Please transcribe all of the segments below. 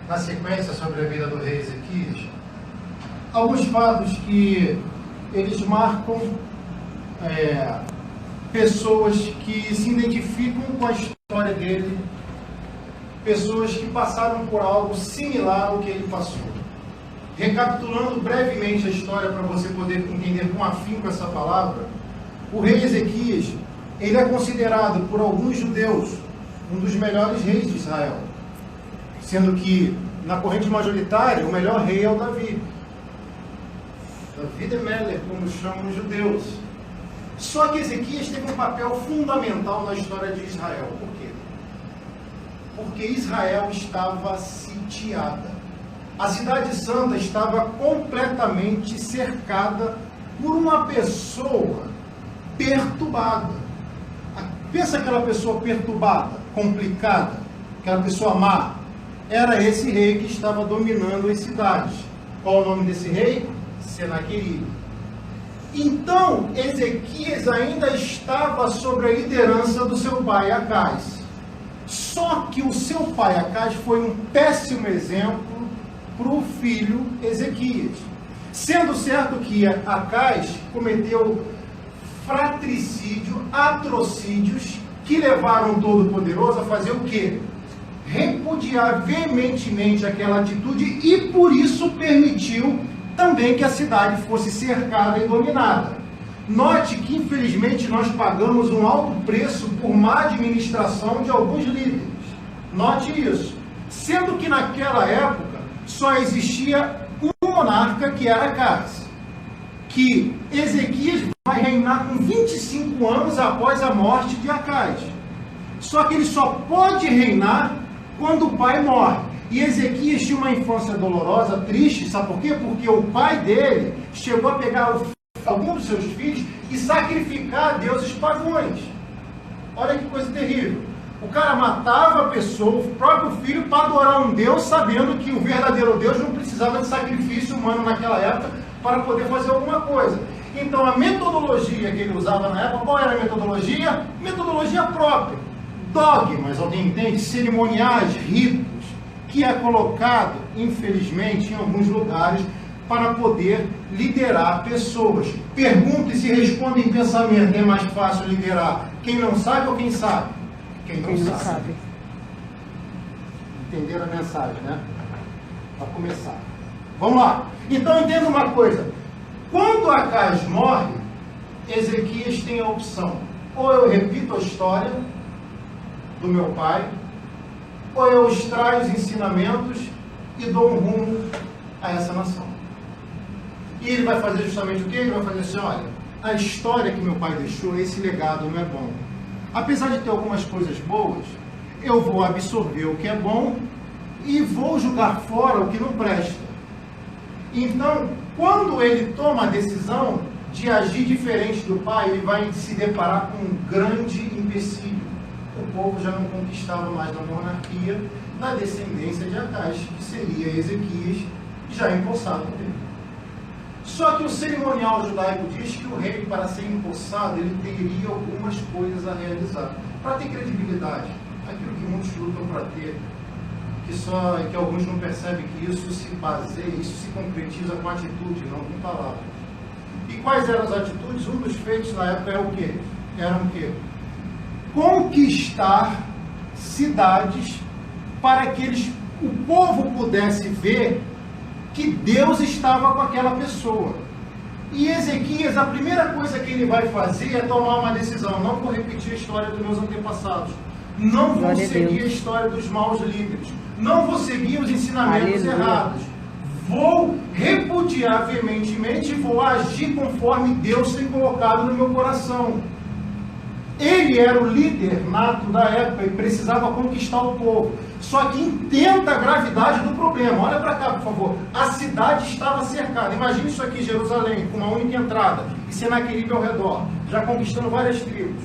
na sequência sobre a vida do rei Ezequias, alguns fatos que eles marcam pessoas que se identificam com a história dele, pessoas que passaram por algo similar ao que ele passou. Recapitulando brevemente a história para você poder entender com afinco essa palavra, o rei Ezequias, ele é considerado por alguns judeus um dos melhores reis de Israel, sendo que na corrente majoritária o melhor rei é o Davi. Davi de Melech, como chamam os judeus. Só que Ezequias teve um papel fundamental na história de Israel. Por quê? Porque Israel estava sitiada. A cidade santa estava completamente cercada por uma pessoa perturbada. Pensa aquela pessoa perturbada, complicada, aquela pessoa má. Era esse rei que estava dominando as cidades. Qual o nome desse rei? Senaqueribe. Então, Ezequias ainda estava sob a liderança do seu pai Acás. Só que o seu pai Acás foi um péssimo exemplo para o filho Ezequias. Sendo certo que Acás cometeu fratricídio, atrocídios, que levaram o Todo-Poderoso a fazer o quê? Repudiar veementemente aquela atitude e por isso permitiu também que a cidade fosse cercada e dominada. Note que, infelizmente, nós pagamos um alto preço por má administração de alguns líderes. Note isso. Sendo que naquela época só existia um monarca que era Acás. Que Ezequias vai reinar com 25 anos após a morte de Acás. Só que ele só pode reinar quando o pai morre. E Ezequias tinha uma infância dolorosa, triste, sabe por quê? Porque o pai dele chegou a pegar algum dos seus filhos e sacrificar a deuses pagãos. Olha que coisa terrível. O cara matava a pessoa, o próprio filho, para adorar um Deus, sabendo que o verdadeiro Deus não precisava de sacrifício humano naquela época para poder fazer alguma coisa. Então a metodologia que ele usava na época, qual era a metodologia? Metodologia própria. Dogmas, alguém entende? Cerimoniais, ritos, que é colocado, infelizmente, em alguns lugares, para poder liderar pessoas. Pergunta e se responde em pensamento. É mais fácil liderar quem não sabe ou quem sabe? Quem não sabe. Entenderam a mensagem, né? Para começar. Vamos lá. Então entenda uma coisa. Quando Acás morre, Ezequias tem a opção. Ou eu repito a história do meu pai, ou eu extraio os ensinamentos e dou um rumo a essa nação. E ele vai fazer justamente o quê? Ele vai fazer assim, olha, a história que meu pai deixou, esse legado não é bom. Apesar de ter algumas coisas boas, eu vou absorver o que é bom e vou jogar fora o que não presta. Então, quando ele toma a decisão de agir diferente do pai, ele vai se deparar com um grande empecilho. O povo já não conquistava mais da monarquia, da descendência de Acás, que seria Ezequias, já empossado dele. Só que o cerimonial judaico diz que o rei, para ser empossado, ele teria algumas coisas a realizar. Para ter credibilidade, aquilo que muitos lutam para ter, que alguns não percebem que isso se baseia, isso se concretiza com atitude, não com palavras. E quais eram as atitudes? Um dos feitos na época era o quê? Eram o quê? Conquistar cidades para que o povo pudesse ver que Deus estava com aquela pessoa. E Ezequias, a primeira coisa que ele vai fazer é tomar uma decisão. Não vou repetir a história dos meus antepassados. Não vou seguir a história dos maus líderes. Não vou seguir os ensinamentos errados. Vou repudiar veementemente e vou agir conforme Deus tem colocado no meu coração. Ele era o líder nato da época e precisava conquistar o povo. Só que entenda a gravidade do problema. Olha para cá, por favor. A cidade estava cercada. Imagine isso aqui, Jerusalém, com uma única entrada. E Senaqueribe ao redor, já conquistando várias tribos.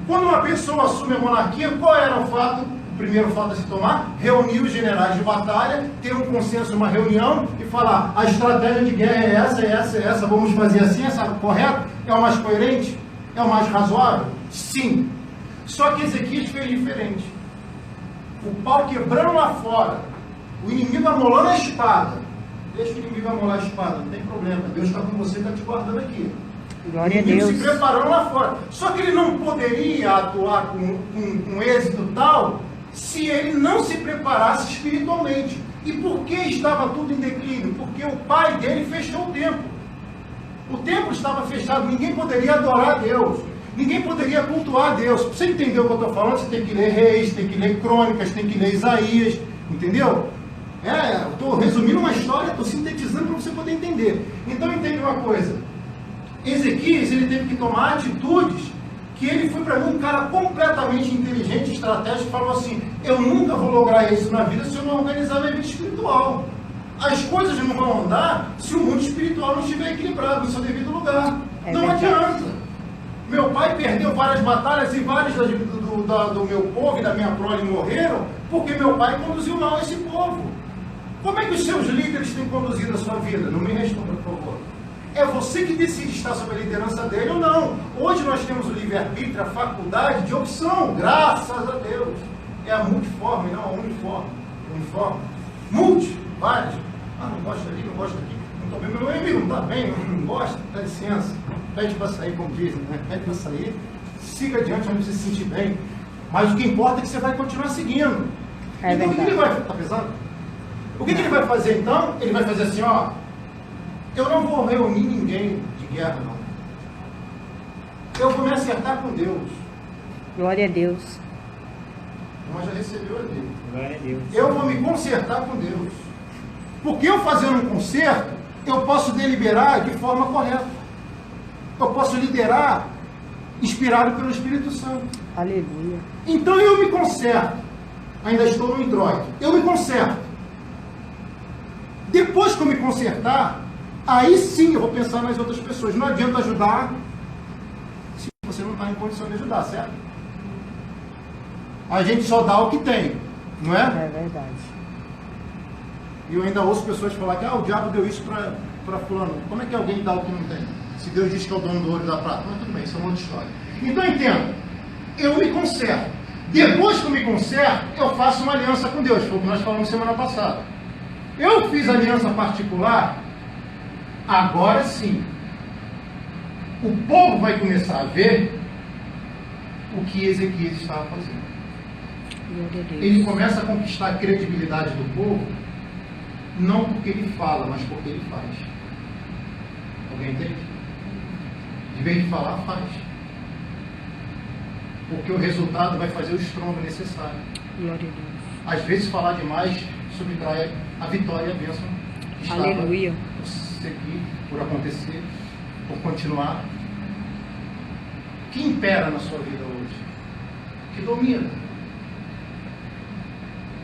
Quando uma pessoa assume a monarquia, qual era o fato? O primeiro fato a se tomar? Reunir os generais de batalha, ter um consenso, uma reunião e falar: a estratégia de guerra é essa, é essa, é essa, vamos fazer assim, essa, correto? É o mais coerente? É o mais razoável? Sim. Só que Ezequias fez diferente. o pau quebrando lá fora, o inimigo amolando a espada. Deixa o inimigo amolar a espada, não tem problema. Deus está com você, está te guardando aqui. Glória a o inimigo Deus. se preparando lá fora. Só que ele não poderia atuar com êxito tal se ele não se preparasse espiritualmente. E por que estava tudo em declínio? Porque o pai dele fechou o templo. O templo estava fechado, ninguém poderia adorar a Deus. Ninguém poderia cultuar a Deus. Para você entender o que eu estou falando, você tem que ler Reis, tem que ler Crônicas, tem que ler Isaías, entendeu? Eu estou resumindo uma história, estou sintetizando para você poder entender. Então entende uma coisa. Ezequias, ele teve que tomar atitudes que ele foi para mim um cara completamente inteligente, estratégico, falou assim, eu nunca vou lograr isso na vida se eu não organizar minha vida espiritual. As coisas não vão andar se o mundo espiritual não estiver equilibrado no seu devido lugar. Não adianta. Meu pai perdeu várias batalhas e vários do meu povo e da minha prole morreram porque meu pai conduziu mal esse povo. Como é que os seus líderes têm conduzido a sua vida? Não me responda, por favor. É você que decide estar sob a liderança dele ou não. Hoje nós temos o livre-arbítrio, a faculdade de opção, graças a Deus. É a multiforme, não a uniforme. Uniforme. Vários. Não gosta ali, não gosta aqui. Não estou bem, meu amigo, não está bem, não gosta, dá licença. Pede para sair, como dizem, né? Pede para sair, siga adiante onde você se sentir bem. Mas o que importa é que você vai continuar seguindo. Então o que ele vai... Está pesado? O que ele vai fazer então? Ele vai fazer assim, ó. Eu não vou reunir ninguém de guerra, não. Eu vou me acertar com Deus. Glória a Deus. Mas já recebeu a Deus. Glória a Deus. Eu vou me consertar com Deus. Porque eu fazendo um conserto, eu posso deliberar de forma correta. Eu posso liderar inspirado pelo Espírito Santo. Aleluia. Então eu me conserto. Ainda estou no introito. Eu me conserto. Depois que eu me consertar, aí sim eu vou pensar nas outras pessoas. Não adianta ajudar se você não está em condição de ajudar, certo? A gente só dá o que tem, não é? É verdade. E eu ainda ouço pessoas falar que o diabo deu isso para fulano. Como é que alguém dá o que não tem? Se Deus diz que é o dono do ouro e da prata. Mas tudo bem, isso é uma outra história. Então entenda, eu me conserto. Depois que eu me conserto, eu faço uma aliança com Deus. Foi o que nós falamos semana passada. Eu fiz aliança particular, agora sim. O povo vai começar a ver o que Ezequias estava fazendo. Ele começa a conquistar a credibilidade do povo, não porque ele fala, mas porque ele faz. Alguém entende? De vez de falar, faz. Porque o resultado vai fazer o estrondo necessário. Glória a Deus. Às vezes falar demais subtrai a vitória e a bênção que estava Aleluia. por seguir, por acontecer, por continuar. O que impera na sua vida hoje? O que domina?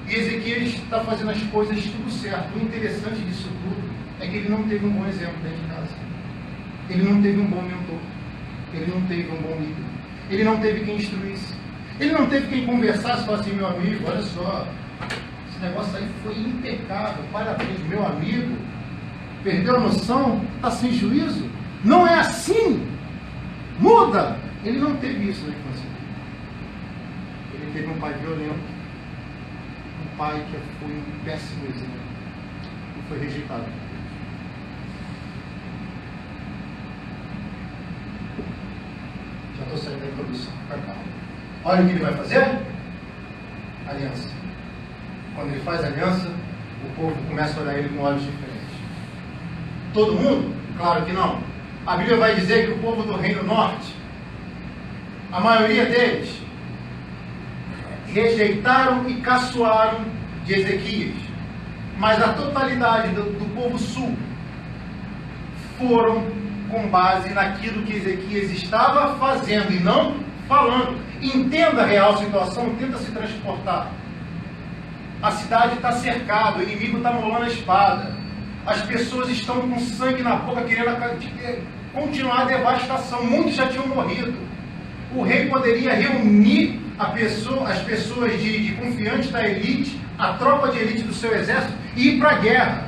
E Ezequias está fazendo as coisas tudo certo. O interessante disso tudo é que ele não teve um bom exemplo dentro de casa. Ele não teve um bom mentor. Ele não teve um bom líder. Ele não teve quem instruísse. Ele não teve quem conversasse e falasse assim, meu amigo, olha só, esse negócio aí foi impecável, parabéns, meu amigo, perdeu a noção, está sem juízo, não é assim, muda. Ele não teve isso na infância. Ele teve um pai violento, um pai que foi um péssimo exemplo e foi rejeitado. Já estou saindo da introdução, calma. Olha o que ele vai fazer? Aliança. Quando ele faz aliança, o povo começa a olhar ele com olhos diferentes. Todo mundo? Claro que não. A Bíblia vai dizer que o povo do Reino Norte, a maioria deles, rejeitaram e caçoaram de Ezequias. Mas a totalidade do povo sul foram com base naquilo que Ezequias estava fazendo e não falando. Entenda a real situação, tenta se transportar. A cidade está cercada, o inimigo está molando a espada. As pessoas estão com sangue na boca, querendo continuar a devastação. Muitos já tinham morrido. O rei poderia reunir as pessoas de confiantes da elite, a tropa de elite do seu exército, e ir para a guerra.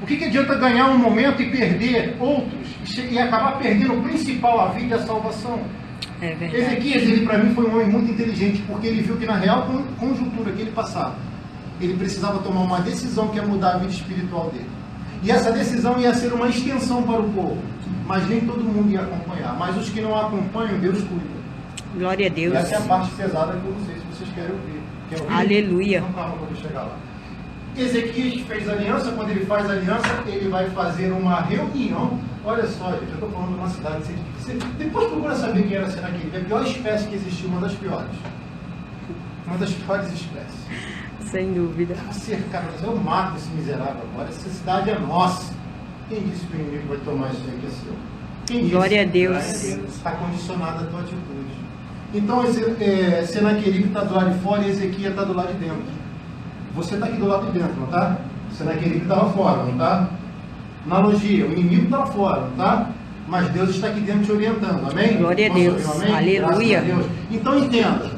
O que adianta ganhar um momento e perder outros, e acabar perdendo o principal, a vida e a salvação? É verdade. Ezequias, ele para mim foi um homem muito inteligente, porque ele viu que na real conjuntura que ele passava, ele precisava tomar uma decisão que ia mudar a vida espiritual dele. E essa decisão ia ser uma extensão para o povo, mas nem todo mundo ia acompanhar. Mas os que não acompanham, Deus cuida. Glória a Deus. E essa é a parte pesada que eu não sei se vocês querem ouvir. Quer ouvir? Aleluia. Então calma que eu vou chegar lá. Ezequias fez aliança. Quando ele faz aliança, ele vai fazer uma reunião. Olha só, gente, eu estou falando de uma cidade. Depois procura saber quem era Senaqueribe. É a pior espécie que existiu, uma das piores. Uma das piores espécies. Sem dúvida. Estava cercado, eu mato esse miserável agora. Essa cidade é nossa. Quem disse que o inimigo vai tomar isso aí que é seu? Quem disse? Glória a Deus. Está condicionada a tua atitude. Então, Senaqueribe está do lado de fora e Ezequias está do lado de dentro. Você está aqui do lado de dentro, não está? Senaqueribe está lá fora, não está? Analogia, o inimigo está lá fora, não está? Mas Deus está aqui dentro te orientando, amém? Glória a Deus, amém? aleluia. Graças a Deus. Então entenda,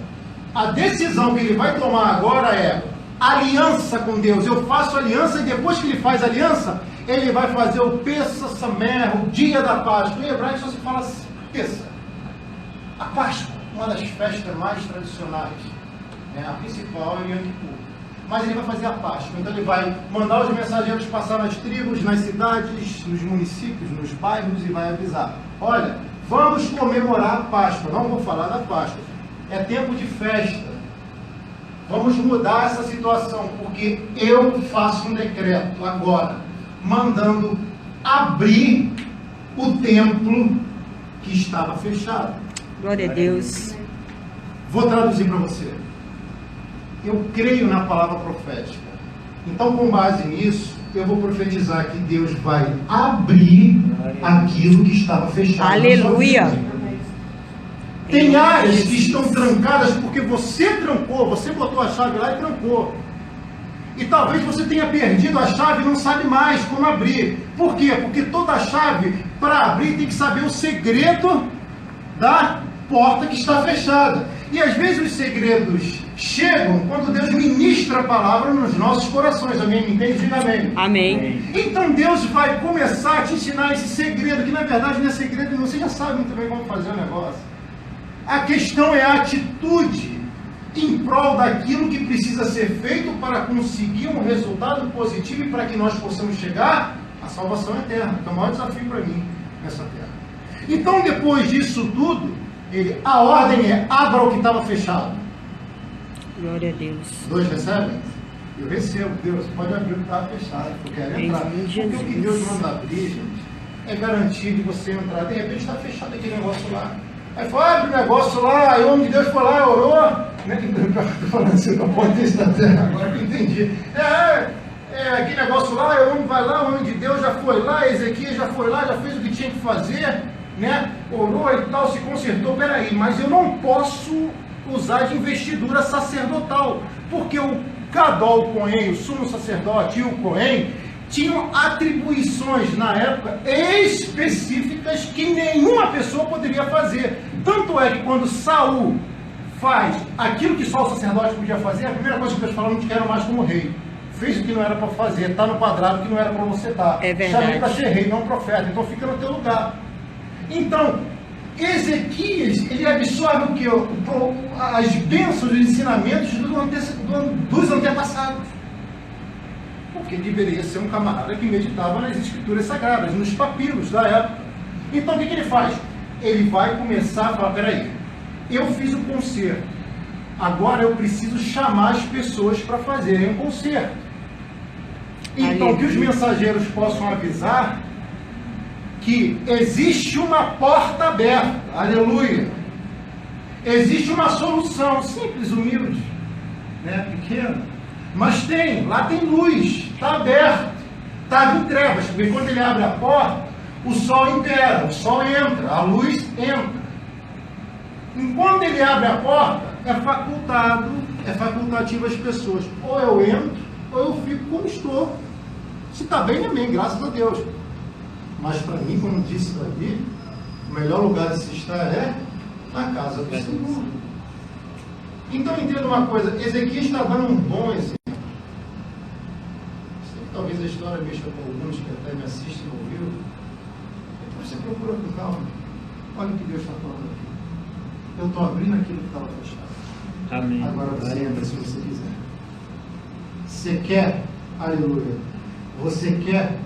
a decisão que ele vai tomar agora é aliança com Deus. Eu faço aliança e depois que ele faz aliança, ele vai fazer o Pessa Samer, o dia da Páscoa. Em hebraico só se fala Pessa. A Páscoa, uma das festas mais tradicionais. A principal é o Yom Kippur. Mas ele vai fazer a Páscoa. Então ele vai mandar os mensageiros passar nas tribos, nas cidades, nos municípios, nos bairros e vai avisar. Olha, vamos comemorar a Páscoa. Não vou falar da Páscoa. É tempo de festa. Vamos mudar essa situação, porque eu faço um decreto agora, mandando abrir o templo que estava fechado. Glória a Deus. Vou traduzir para você. Eu creio na palavra profética. Então, com base nisso, eu vou profetizar que Deus vai abrir aquilo que estava fechado. Aleluia. Tem áreas que estão trancadas porque você trancou, você botou a chave lá e trancou. E talvez você tenha perdido a chave e não sabe mais como abrir. Por quê? Porque toda chave, para abrir, tem que saber o segredo da porta que está fechada. E às vezes os segredos chegam quando Deus ministra a palavra nos nossos corações. Alguém me entende? Diga amém. Amém. Então Deus vai começar a te ensinar esse segredo, que na verdade não é segredo, não. Você já sabe muito bem como fazer o negócio. A questão é a atitude em prol daquilo que precisa ser feito para conseguir um resultado positivo e para que nós possamos chegar à salvação eterna, que é o maior desafio para mim nessa terra. Então, depois disso tudo, a ordem é: abra o que estava fechado. Glória a Deus. Dois recebem? Eu recebo, Deus, pode abrir o que estava fechado, eu quero entrar. Porque o que Deus manda abrir, gente, é garantia de você entrar. De repente está fechado aquele negócio lá. Aí foi, abre o negócio lá, aí o homem de Deus foi lá, orou. Estou falando assim, não pode ter isso na terra, agora que eu entendi. Aquele negócio lá, o homem vai lá, o homem de Deus já foi lá, Ezequias já foi lá, já fez o que tinha que fazer, né? Orou e tal, se consertou. Peraí, mas eu não posso usar de investidura sacerdotal, porque o Gadol Cohen, o sumo sacerdote e o Cohen tinham atribuições na época específicas que nenhuma pessoa poderia fazer. Tanto é que quando Saul faz aquilo que só o sacerdote podia fazer, a primeira coisa que Deus falou: não te quero mais como rei. Fez o que não era para fazer, está no quadrado que não era para você estar. É verdade. Chamei para ser rei, não profeta, então fica no teu lugar. Então, Ezequias, ele absorve o que? As bênçãos, os ensinamentos dos antepassados. Porque deveria ser um camarada que meditava nas escrituras sagradas, nos papiros da época. Então o que ele faz? Ele vai começar a falar: peraí, eu fiz o concerto, agora eu preciso chamar as pessoas para fazerem o concerto. Então que os mensageiros possam avisar que existe uma porta aberta, aleluia. Existe uma solução simples, humilde, né? Pequena, mas lá tem luz, está aberto, estava em trevas, porque quando ele abre a porta, o sol impera, o sol entra, a luz entra. Enquanto ele abre a porta, é facultativo às pessoas: ou eu entro, ou eu fico como estou. Se está bem, amém, graças a Deus. Mas para mim, como disse Davi, o melhor lugar de se estar é na casa do Senhor. Então entenda uma coisa: Ezequias está dando um bom exemplo. Sei que talvez a história mexa com alguns que até me assistem no vivo. Então você procura com calma. Olha o que Deus está falando aqui. Eu estou abrindo aquilo que estava fechado. Amém. Agora você entra se você quiser. Você quer, aleluia, você quer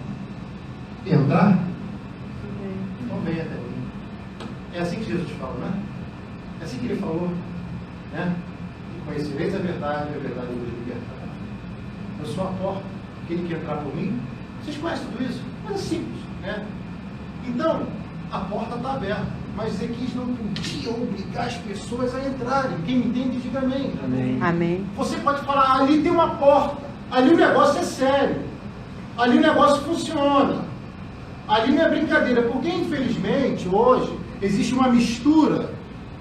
entrar? Então venha até mim. É assim que Jesus fala, né? É assim que ele falou, né? E conhecereis a verdade vos libertará. Eu sou a porta, aquele que entrar por mim. Vocês conhecem tudo isso? Mas é simples, né? Então, a porta está aberta. Mas Ezequias não podia obrigar as pessoas a entrarem. Quem me entende, diga amém. Amém. Amém. Você pode falar, ali tem uma porta, ali o negócio é sério, ali o negócio funciona, ali não é brincadeira, porque infelizmente hoje existe uma mistura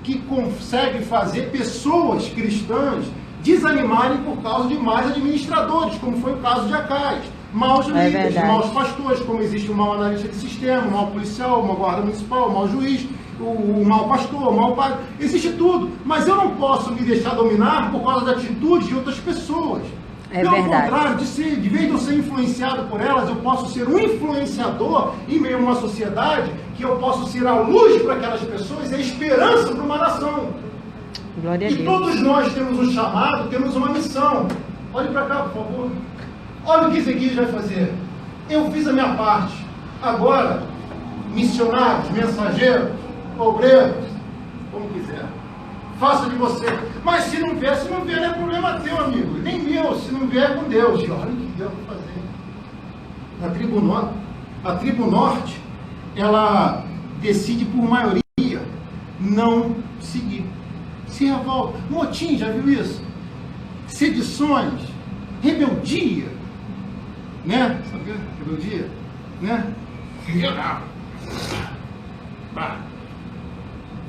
que consegue fazer pessoas cristãs desanimarem por causa de mais administradores, como foi o caso de Acais. Maus líderes, maus pastores, como existe o mau analista de sistema, o mau policial, o mau guarda municipal, o mau juiz, o mau pastor, o mau padre. Existe tudo, mas eu não posso me deixar dominar por causa da atitude de outras pessoas. Pelo contrário, de vez de eu ser influenciado por elas, eu posso ser um influenciador em meio a uma sociedade, que eu posso ser a luz para aquelas pessoas e a esperança para uma nação. Glória a Deus. E todos nós temos um chamado, temos uma missão. Olhe para cá, por favor. Olha o que Ezequias vai fazer. Eu fiz a minha parte. Agora, missionários, mensageiros, obreiros, como quiser, faça de você. Mas se não vier, não é problema teu, amigo. Nem meu, se não vier, é com Deus. E olha o que Deus vai fazer. A tribo norte, ela decide por maioria não seguir. Se revolta. Motim, já viu isso? Sedições, rebeldia. Né? Sabe o que é rebeldia? Né?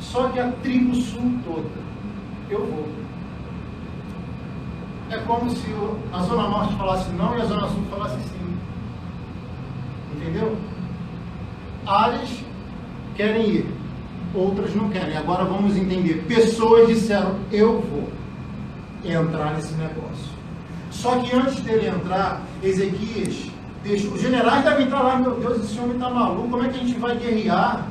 Só que a tribo sul toda, eu vou. É como se a Zona Norte falasse não e a Zona Sul falasse sim. Entendeu? Áreas querem ir, outras não querem. Agora vamos entender. Pessoas disseram, eu vou entrar nesse negócio. Só que antes dele entrar, Ezequias deixou. Os generais devem entrar lá, meu Deus, esse homem está maluco, como é que a gente vai guerrear?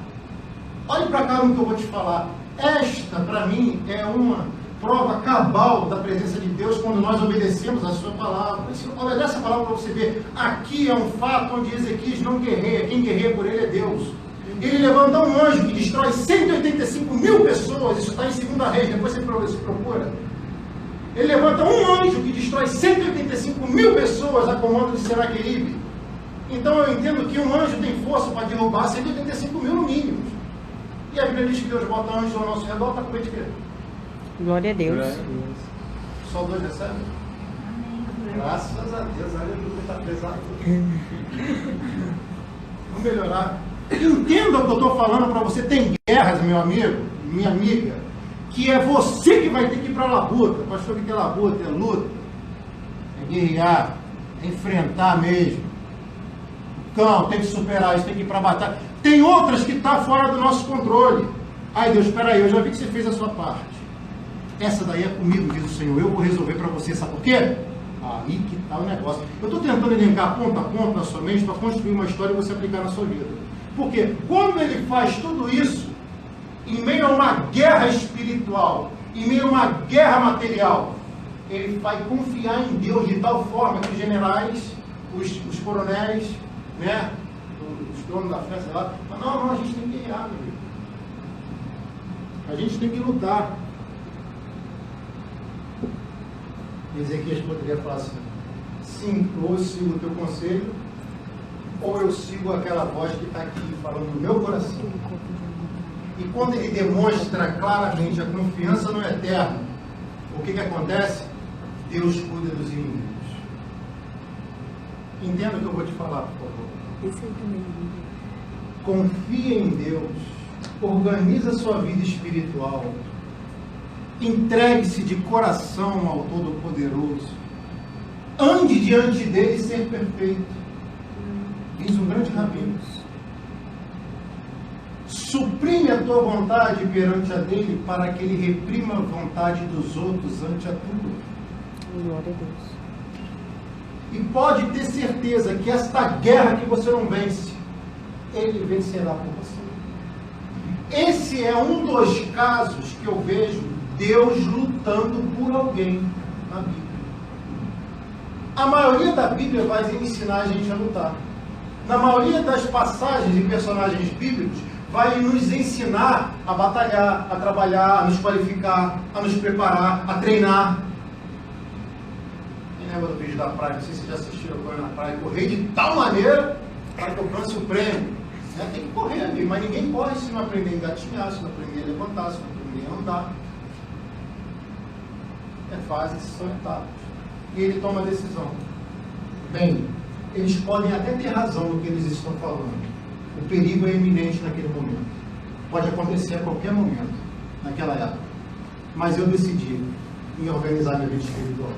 Olhe para cá no que eu vou te falar. Esta, para mim, é uma prova cabal da presença de Deus quando nós obedecemos a sua palavra. Olha essa palavra para você ver. Aqui é um fato onde Ezequias não guerreia. Quem guerreia por ele é Deus. Ele levanta um anjo que destrói 185 mil pessoas. Isso está em 2 Reis, depois você procura. Ele levanta um anjo que destrói 185 mil pessoas a comando de Senaqueribe. Então eu entendo que um anjo tem força para derrubar 185 mil no mínimo. E a Bíblia diz que Deus bota anjos ao nosso redor para comer de quê? Glória a Deus. Só 2 recebem? Graças a Deus, aleluia, está pesado. Vamos melhorar. Entenda o que eu estou falando para você. Tem guerras, meu amigo, minha amiga, que é você que vai ter que ir para a labuta. Pastor, o que é labuta? É luta, é guerrear, é enfrentar mesmo. Cão, tem que superar isso, tem que ir para a batalha. Tem outras que estão fora do nosso controle. Ai Deus, espera aí, eu já vi que você fez a sua parte. Essa daí é comigo, diz o Senhor, eu vou resolver para você, sabe por quê? Aí que está o negócio. Eu estou tentando elencar ponto a ponto na sua mente para construir uma história e você aplicar na sua vida. Porque quando ele faz tudo isso, em meio a uma guerra espiritual, em meio a uma guerra material, ele vai confiar em Deus de tal forma que os generais, os coronéis, né, os donos da festa lá, falam, não, a gente tem que guerrear, meu amigo. A gente tem que lutar. Ezequias poderia falar assim, sim, ou eu sigo o teu conselho, ou eu sigo aquela voz que está aqui falando no meu coração. E quando ele demonstra claramente a confiança no Eterno, o que acontece? Deus cuida dos inimigos. Entenda o que eu vou te falar, por favor. Confie em Deus, organiza sua vida espiritual, entregue-se de coração ao Todo-Poderoso, ande diante dele ser perfeito. Diz um grande rabino. Suprime a tua vontade perante a dele, para que ele reprima a vontade dos outros ante a tua. Glória a Deus. E pode ter certeza que esta guerra que você não vence, ele vencerá por você. Esse é um dos casos que eu vejo Deus lutando por alguém na Bíblia. A maioria da Bíblia vai ensinar a gente a lutar. Na maioria das passagens e personagens bíblicos, vai nos ensinar a batalhar, a trabalhar, a nos qualificar, a nos preparar, a treinar. Quem lembra do vídeo da praia? Não sei se vocês já assistiram a correr na praia. Correr de tal maneira para que alcance o prêmio. Tem que correr, amigo, mas ninguém corre se não aprender a engatinhar, se não aprender a levantar, se não aprender a andar. É fase, são etapas. E ele toma a decisão. Bem, eles podem até ter razão no que eles estão falando. O perigo é iminente naquele momento. Pode acontecer a qualquer momento, naquela época. Mas eu decidi em organizar minha vida espiritual.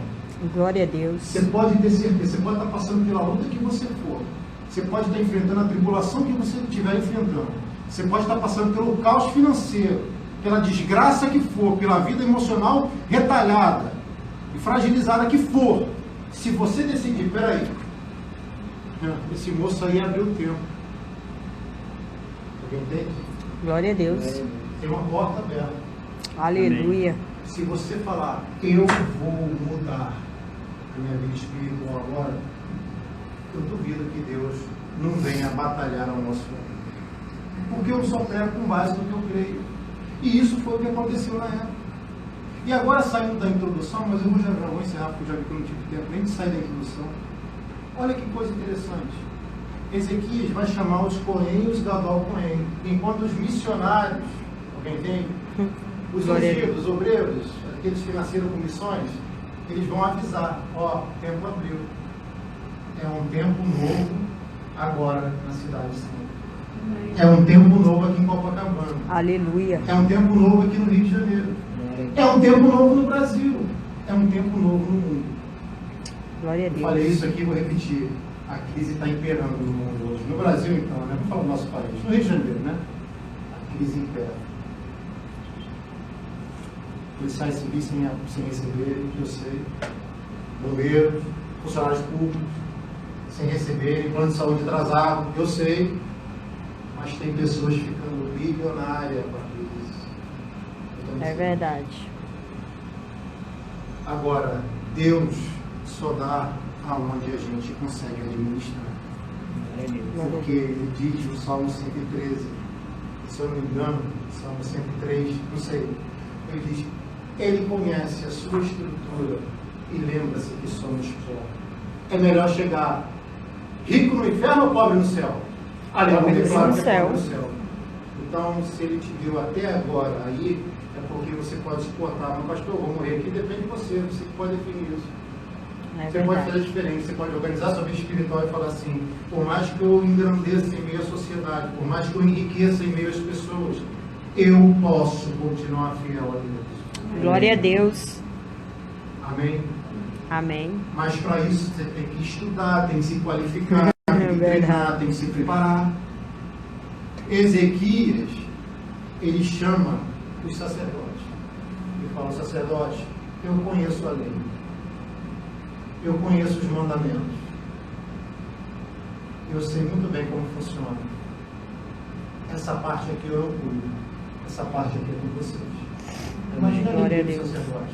Glória a Deus. Você pode ter certeza, você pode estar passando pela luta que você for. Você pode estar enfrentando a tribulação que você estiver enfrentando. Você pode estar passando pelo caos financeiro, pela desgraça que for, pela vida emocional retalhada e fragilizada que for. Se você decidir, peraí, esse moço aí abriu o tempo. Alguém entende? Glória a Deus. Tem uma porta aberta. Aleluia. Se você falar, eu vou mudar a minha vida espiritual agora, eu duvido que Deus não venha batalhar ao nosso lado. Porque eu só prego com base no que eu creio. E isso foi o que aconteceu na época. E agora, saindo da introdução, mas eu já vou encerrar, porque eu já vi que eu não tive tempo nem de sair da introdução. Olha que coisa interessante. Ezequias vai chamar os Cohen e os Gadol Cohen, enquanto os missionários, alguém tem? Os ungidos, os obreiros, aqueles que nasceram com missões, eles vão avisar, ó, o tempo abriu. É um tempo novo agora na cidade de Santa. É um tempo novo aqui em Copacabana. Aleluia. É um tempo novo aqui no Rio de Janeiro. É um tempo novo no Brasil. É um tempo novo no mundo. Glória a Deus. Eu falei isso aqui, vou repetir. A crise está imperando no mundo hoje. No Brasil, então, né? Vamos falar do nosso país. No Rio de Janeiro, né? A crise impera. Policiais civis sem receber, eu sei. Bombeiros, funcionários públicos sem receberem, plano de saúde atrasado, eu sei. Mas tem pessoas ficando bilionárias com a crise. É verdade. Agora, Deus só dá aonde a gente consegue administrar. Porque ele diz no Salmo 113, se eu não me engano, Salmo 103, não sei, ele diz, ele conhece a sua estrutura e lembra-se que somos pó. É melhor chegar rico no inferno ou pobre no céu? Ali é muito claro que é pobre no céu. Então, se ele te deu até agora aí, é porque você pode suportar. Mas pastor, eu vou morrer aqui, depende de você, você que pode definir isso. Você pode fazer diferente, você pode organizar sua vida espiritual e falar assim, por mais que eu engrandeça em meio à sociedade, por mais que eu enriqueça em meio às pessoas, eu posso continuar fiel a Deus. Glória a Deus. Amém? Amém. Mas para isso você tem que estudar, tem que se qualificar, tem que treinar, tem que se preparar. Ezequias, ele chama os sacerdotes. Ele fala, sacerdote, eu conheço a lei. Eu conheço os mandamentos. Eu sei muito bem como funciona. Essa parte aqui eu não cuido. Essa parte aqui é com vocês. Imagina a lei do sacerdote.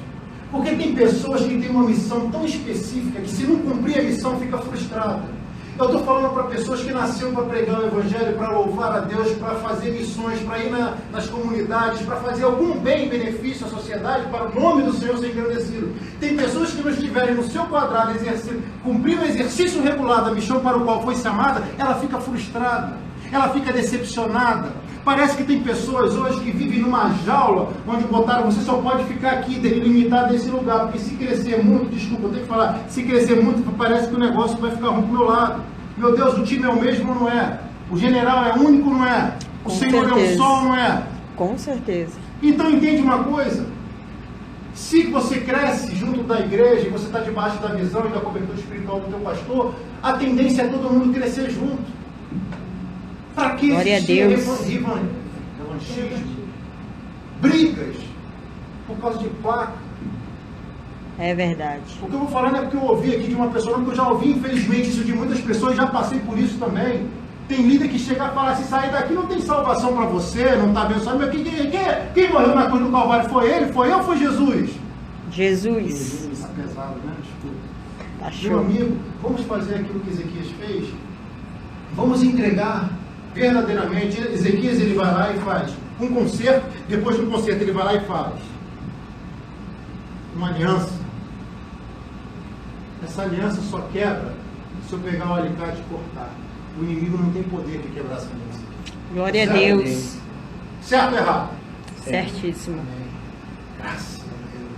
Porque tem pessoas que têm uma missão tão específica que se não cumprir a missão fica frustrada. Eu estou falando para pessoas que nasceram para pregar o Evangelho, para louvar a Deus, para fazer missões, para ir nas comunidades, para fazer algum bem e benefício à sociedade, para o nome do Senhor ser engrandecido. Tem pessoas que não estiverem no seu quadrado, cumprindo o exercício regular da missão para o qual foi chamada, ela fica frustrada, ela fica decepcionada. Parece que tem pessoas hoje que vivem numa jaula onde botaram, você só pode ficar aqui, limitado nesse lugar, porque se crescer muito, desculpa, eu tenho que falar, se crescer muito, parece que o negócio vai ficar ruim pro meu lado. Meu Deus, o time é o mesmo, não é? O general é único, não é? O Senhor é um só, não é? Com certeza. Então entende uma coisa? Se você cresce junto da igreja e você está debaixo da visão e da cobertura espiritual do teu pastor, a tendência é todo mundo crescer junto. Para que existir revanchismo, brigas por causa de placa? É verdade. O que eu vou falando é porque eu ouvi aqui de uma pessoa, porque eu já ouvi infelizmente isso de muitas pessoas, já passei por isso também. Tem líder que chega a falar, se sair daqui não tem salvação para você, não está abençoado. Mas quem morreu na cruz do Calvário foi ele? Foi eu ou foi Jesus? Jesus. Está pesado, né? Desculpa. Tá Meu show. amigo, vamos fazer aquilo que Ezequias fez? Vamos entregar verdadeiramente. Ezequias, ele vai lá e faz um concerto, depois do concerto ele vai lá e faz uma aliança. Essa aliança só quebra se eu pegar o alicate e cortar. O inimigo não tem poder de quebrar essa aliança. Glória a Certo? Deus. Certo ou errado? Certíssimo. Amém. Graças a Deus.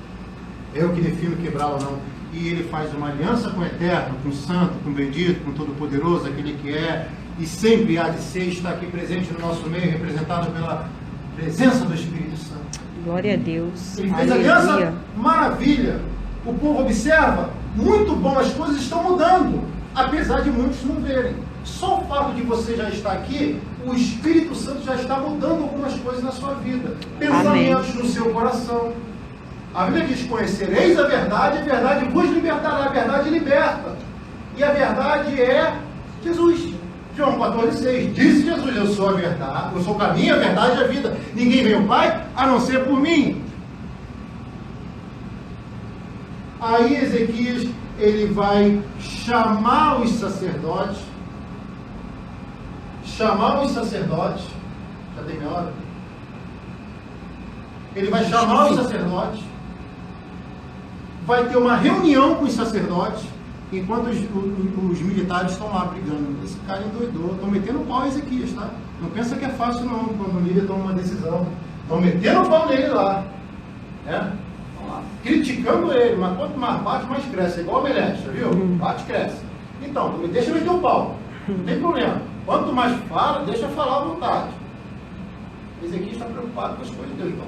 Eu que defino quebrá-la ou não. E ele faz uma aliança com o Eterno, com o Santo, com o Bendito, com o Todo-Poderoso, aquele que é e sempre há de ser, está aqui presente no nosso meio, representado pela presença do Espírito Santo. Glória a Deus. Ele fez aliança, Aleluia. maravilha. O povo observa, muito bom, as coisas estão mudando, apesar de muitos não verem. Só o fato de você já estar aqui, o Espírito Santo já está mudando algumas coisas na sua vida. Pensamentos no seu coração. A Bíblia diz: conhecereis a verdade vos libertará. A verdade liberta. E a verdade é Jesus. João 14,6. Disse Jesus: eu sou a verdade, eu sou o caminho, a verdade e a vida. Ninguém vem ao Pai a não ser por mim. Aí Ezequias, ele vai chamar os sacerdotes. Já tem minha hora? Ele vai chamar os sacerdotes. Vai ter uma reunião com os sacerdotes, enquanto os militares estão lá brigando. Esse cara endoidou, estão metendo pau em Ezequias, tá? Não pensa que é fácil não, quando o líder toma uma decisão. Estão metendo pau nele lá. Né? Estão lá, criticando ele, mas quanto mais bate, mais cresce. É igual a Melete, viu? Bate, cresce. Então, me deixa meter o pau. Não tem problema. Quanto mais fala, deixa falar à vontade. Ezequias está preocupado com as coisas de Deus. Então,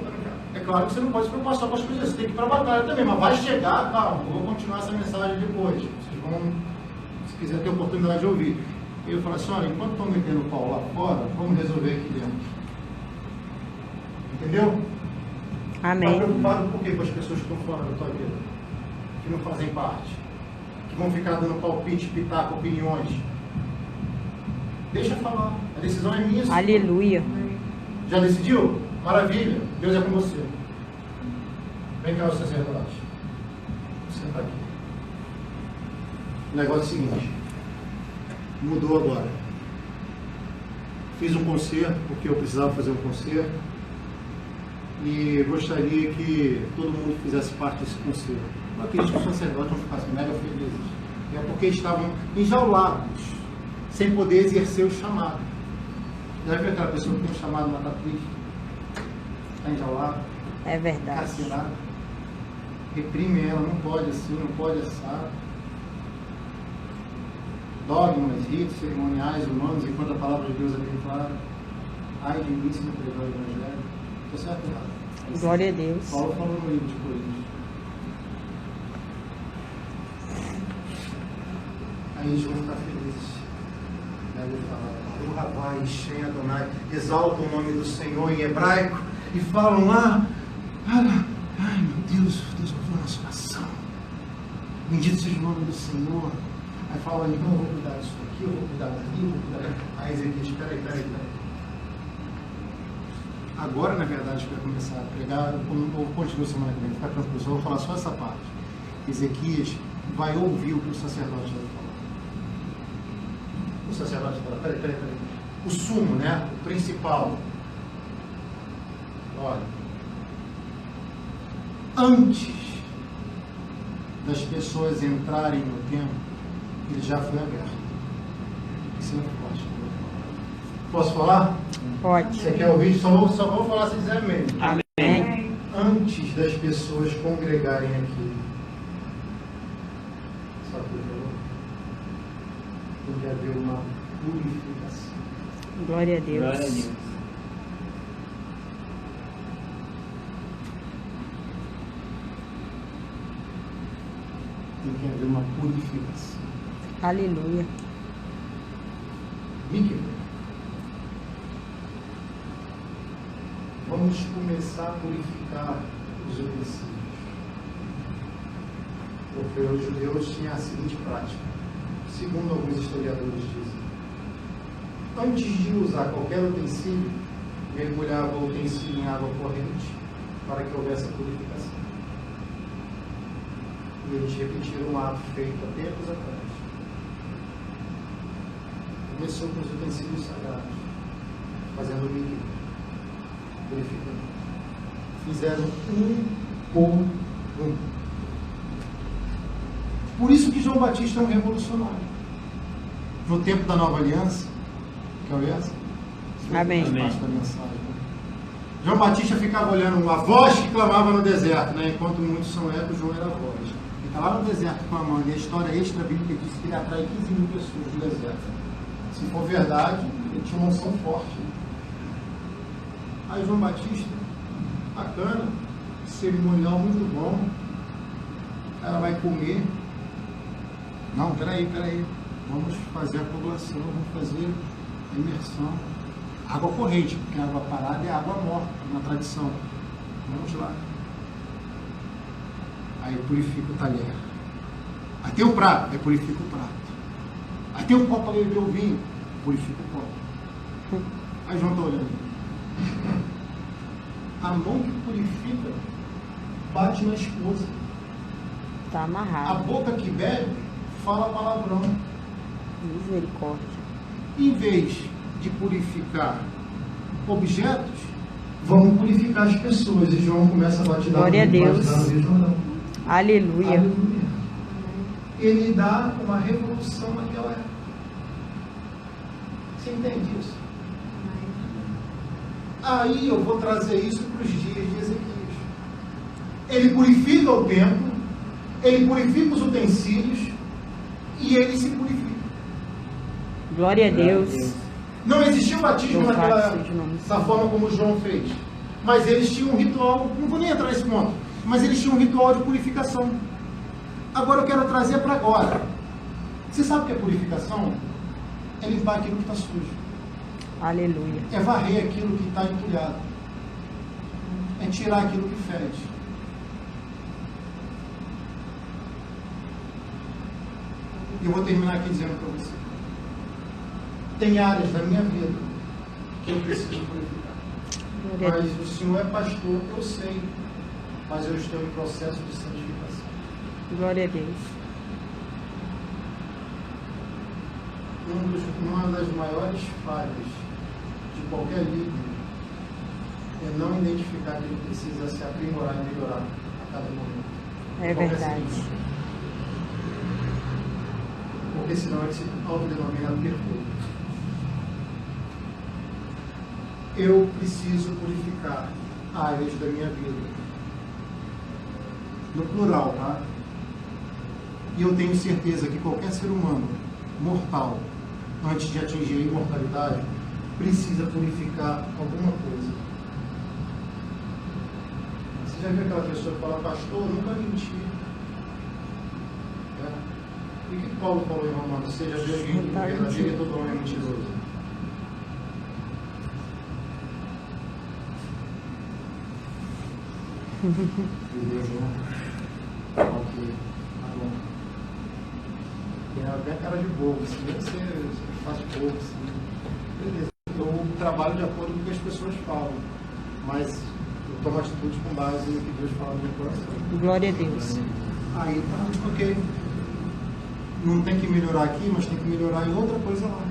é claro que você não pode se preocupar só com as coisas, você tem que ir para a batalha também, mas vai chegar, calma, eu vou continuar essa mensagem depois. Vocês vão, se quiser ter oportunidade de ouvir. E eu falo assim: olha, enquanto estão metendo o pau lá fora, vamos resolver aqui dentro. Entendeu? Amém. Está preocupado por quê? Com as pessoas que estão fora da tua vida, que não fazem parte, que vão ficar dando palpite, pitaco, opiniões. Deixa falar, a decisão é minha. Aleluia. Já decidiu? Maravilha, Deus é com você. Vem cá, o sacerdote. Vou sentar aqui. O negócio é o seguinte: mudou agora. Fiz um concerto, porque eu precisava fazer um concerto. E gostaria que todo mundo fizesse parte desse concerto. Não acredito que os sacerdotes não ficassem mega felizes. É porque estavam enjaulados, sem poder exercer o chamado. Já viu aquela pessoa que tem um chamado na capricha? Está enjaulado, É verdade. carcerado, reprime ela, não pode assim, não pode assar. Dogmas, ritos, cerimoniais humanos, enquanto a palavra de Deus é bem clara. Ai de mim se não pregar o Evangelho. Estou certo ou errado? Glória a Deus. Paulo falou no livro de Coríntios. Aí eles vão ficar felizes. Ele fala: Ravai, Shem Adonai, exaltam o nome do Senhor em hebraico e falam lá: ai meu Deus, Deus ouviu a nossa oração, bendito seja o nome do Senhor. Aí fala: então eu vou cuidar disso aqui, eu vou cuidar dali, eu vou cuidar dali. Aí Ezequias: peraí. Agora, na verdade, que vai começar a pregar, eu continuo semana que vem, fica tranquilo, só vou falar só essa parte. Ezequias vai ouvir o que o sacerdote vai falar. O sacerdote fala: peraí. O sumo, né? O principal. Olha, antes das pessoas entrarem no templo, ele já foi aberto. Isso não pode. Posso falar? Pode. Você quer ouvir? Só vou falar se dizer amém. Amém. Antes das pessoas congregarem aqui. Sabe o que ele falou? Tem que haver uma purificação. Glória a Deus. Glória a Deus. Tem que haver uma purificação. Aleluia. Mickey, vamos começar a purificar os utensílios. Porque os judeus tinham a seguinte prática, segundo alguns historiadores dizem: antes de usar qualquer utensílio, mergulhava o utensílio em água corrente para que houvesse a purificação. E eles repetiram um ato feito há tempos atrás. Começou com os utensílios sagrados, fazendo o mínimo, purificando. Fizeram um por um. Por isso que João Batista é um revolucionário. No tempo da nova aliança, que é essa? Amém. Da mensagem, né? João Batista ficava olhando a voz que clamava no deserto, né? Enquanto muitos são ecos, João era a voz. Ele está lá no deserto clamando, e a história extra-bíblica diz que ele atrai 15 mil pessoas do deserto. Se for verdade, ele tinha uma unção forte. Aí João Batista, bacana, cerimonial muito bom, o cara vai comer. Não, peraí, vamos fazer a poblação, vamos fazer a imersão. Água corrente, porque água parada é água morta, na tradição. Vamos lá. Aí purifica o talher. Aí tem o prato, aí purifica o prato. Aí tem um copo para beber o vinho, purifica o copo. Aí João está olhando. A mão que purifica bate na esposa. Está A amarrado. boca que bebe fala palavrão. Misericórdia. Em vez de purificar objetos, vamos purificar as pessoas. E João começa a batidar Glória a Deus. no Rio Jordão. Aleluia. Aleluia. Ele dá uma revolução naquela época. Você entende isso? Aí eu vou trazer isso para os dias de Ezequias. Ele purifica o templo, ele purifica os utensílios e ele se purifica. Glória a Deus. Não existia o batismo Louvado naquela seja o nome do da forma como João fez. Mas eles tinham um ritual, não vou nem entrar nesse ponto, mas eles tinham um ritual de purificação. Agora eu quero trazer para agora. Você sabe o que é purificação? É limpar aquilo que está sujo. Aleluia. É varrer aquilo que está entulhado. É tirar aquilo que fede. E eu vou terminar aqui dizendo para você. Tem áreas da minha vida que eu preciso purificar. Glória a Deus. Mas o Senhor é pastor, eu sei. Mas eu estou em processo de santificação. Glória a Deus. Uma das maiores falhas de qualquer líder é não identificar que ele precisa se aprimorar e melhorar a cada momento. É Qualquer verdade. serviço. Porque senão ele se autodenomina perfeito. Eu preciso purificar áreas da minha vida. No plural, tá? E eu tenho certeza que qualquer ser humano mortal, antes de atingir a imortalidade, precisa purificar alguma coisa. Você já viu aquela pessoa que fala, pastor, eu nunca menti. E o que Paulo falou em Romanos? Seja Deus verdadeiro e todo homem é mentiroso. Beleza, né? Ok, tá bom. Tem até cara de bobo, assim, deve ser faz bobo, assim. Beleza, eu trabalho de acordo com o que as pessoas falam, mas eu tomo atitude com base no que Deus fala no meu coração. Glória a Deus. Aí tá, ok. Não tem que melhorar aqui, mas tem que melhorar em outra coisa lá.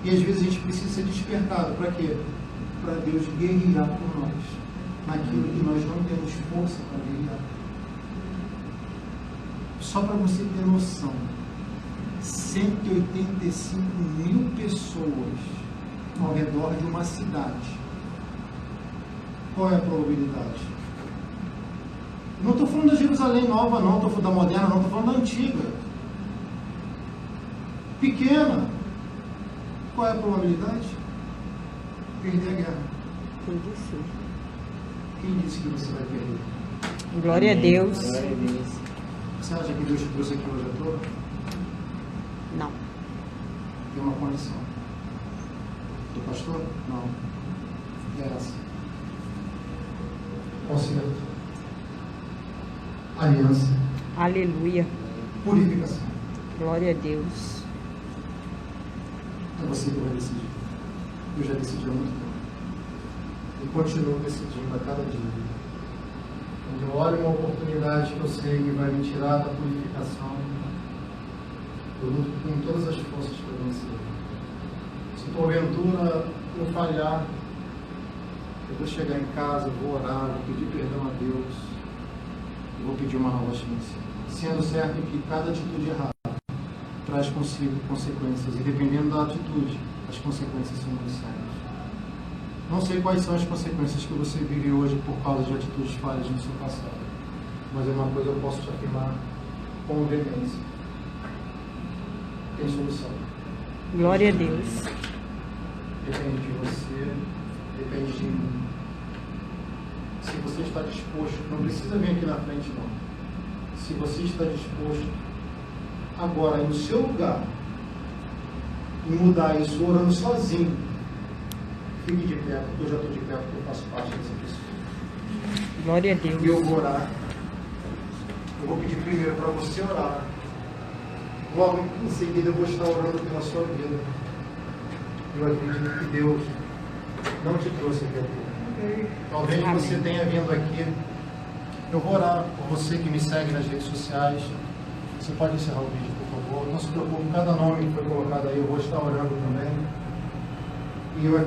E às vezes a gente precisa ser despertado. Para quê? Para Deus guerrear por nós. Naquilo que nós não temos força para guerrear. Só para você ter noção. 185 mil pessoas ao redor de uma cidade. Qual é a probabilidade? Não estou falando da Jerusalém nova, não, estou falando da moderna, não, estou falando da antiga. Pequena. Qual é a probabilidade? Perder a guerra. Tudo sim. Quem disse que você vai perder? Glória a Deus. Glória a Deus. Você acha que Deus te trouxe aqui hoje à toa? Não. Tem uma condição. Do pastor? Não. É essa. Conserto. Aliança. Aleluia. Purificação. Glória a Deus. É você que vai decidir. Eu já decidi há muito tempo. E continuo decidindo a cada dia. Quando eu olho uma oportunidade que eu sei que vai me tirar da purificação, eu luto com todas as forças para vencer. Se porventura eu falhar, eu vou chegar em casa, vou orar, vou pedir perdão a Deus, vou pedir uma nova chance. Sendo certo que cada atitude errada traz consigo consequências, e dependendo da atitude, as consequências são muito sérias. Não sei quais são as consequências que você vive hoje por causa de atitudes falhas no seu passado, mas é uma coisa que eu posso te afirmar com veemência. Tem solução. Glória a Deus. Depende de você, depende de mim. Se você está disposto, não precisa vir aqui na frente não. Se você está disposto agora, no seu lugar, em mudar isso, orando sozinho, fique de pé, porque eu já estou de pé, porque eu faço parte dessa pessoa. Glória a Deus. E eu vou orar. Eu vou pedir primeiro para você orar. Logo em seguida eu vou estar orando pela sua vida. Eu acredito que Deus não te trouxe aqui aqui. Talvez Amém. você tenha vindo aqui. Eu vou orar por você que me segue nas redes sociais. Você pode encerrar o vídeo, por favor. Não se preocupe, cada nome que foi colocado aí eu vou estar orando também. E eu